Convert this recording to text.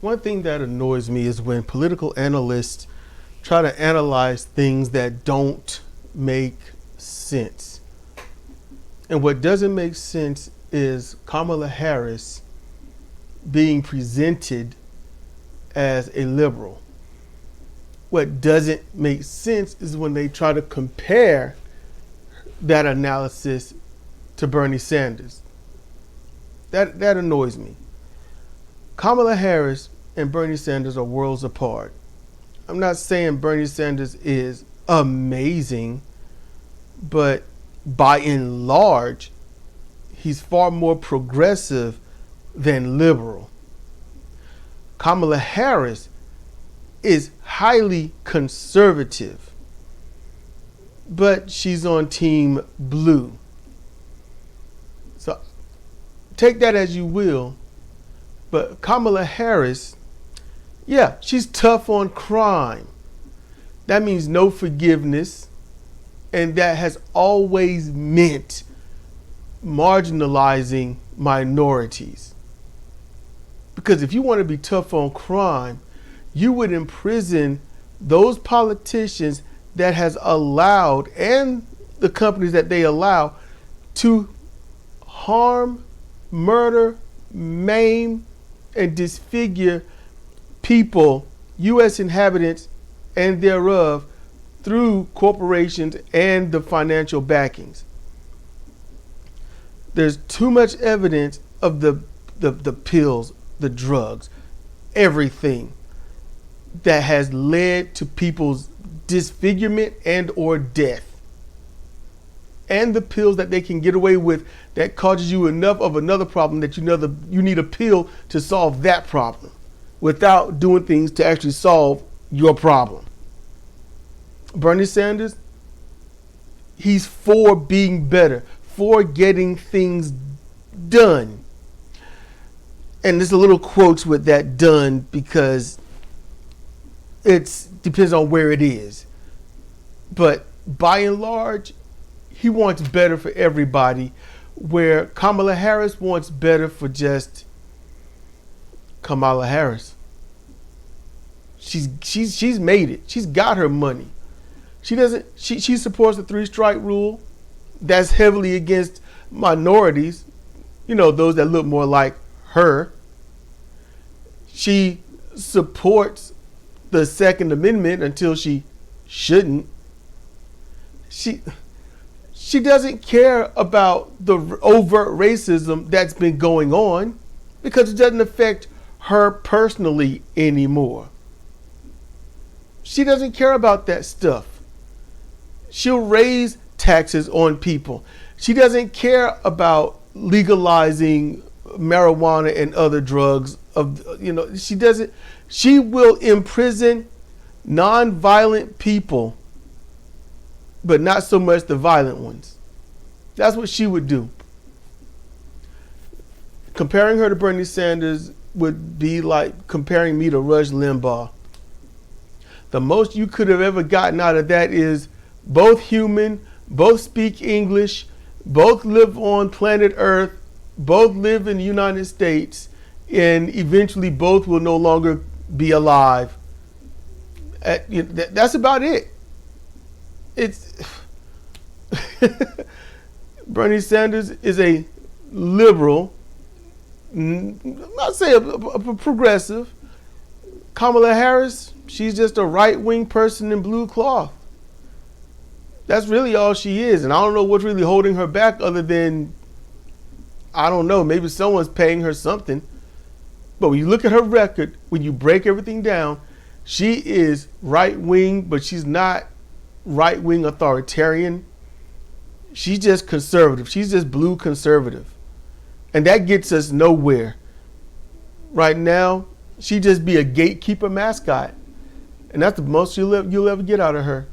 One thing that annoys me is when political analysts try to analyze things that don't make sense. And what doesn't make sense is Kamala Harris being presented as a liberal. What doesn't make sense is when they try to compare that analysis to Bernie Sanders. That annoys me. Kamala Harris and Bernie Sanders are worlds apart. I'm not saying Bernie Sanders is amazing, but by and large, he's far more progressive than liberal. Kamala Harris is highly conservative, but she's on team blue. So take that as you will, but Kamala Harris, yeah, she's tough on crime. That means no forgiveness, and that has always meant marginalizing minorities. Because if you want to be tough on crime, you would imprison those politicians that has allowed, and the companies that they allow, to harm, murder, maim, and disfigure people, U.S. inhabitants and thereof, through corporations and the financial backings. There's too much evidence of the pills, the drugs, everything that has led to people's disfigurement and or death. And the pills that they can get away with that causes you enough of another problem that you need a pill to solve that problem without doing things to actually solve your problem. Bernie Sanders, he's for being better, for getting things done. And there's a little quotes with that done because it depends on where it is. But by and large, he wants better for everybody, where Kamala Harris wants better for just Kamala Harris. She's made it. She's got her money. She supports the 3-strike rule. That's heavily against minorities, those that look more like her. She supports the Second Amendment until she shouldn't. She doesn't care about the overt racism that's been going on because it doesn't affect her personally anymore. She doesn't care about that stuff. She'll raise taxes on people. She doesn't care about legalizing marijuana and other drugs. She doesn't. She will imprison non-violent people, but not so much the violent ones. That's what she would do. Comparing her to Bernie Sanders would be like comparing me to Rush Limbaugh. The most you could have ever gotten out of that is both human, both speak English, both live on planet Earth, both live in the United States, and eventually both will no longer be alive. That's about it. It's Bernie Sanders is a liberal, not say a progressive. Kamala Harris, she's just a right-wing person in blue cloth. That's really all she is. And I don't know what's really holding her back other than, I don't know, maybe someone's paying her something. But when you look at her record, when you break everything down, she is right-wing, but she's not right-wing authoritarian. She's just conservative. She's just blue conservative. And that gets us nowhere. Right now, she just be a gatekeeper mascot. And that's the most you'll ever get out of her.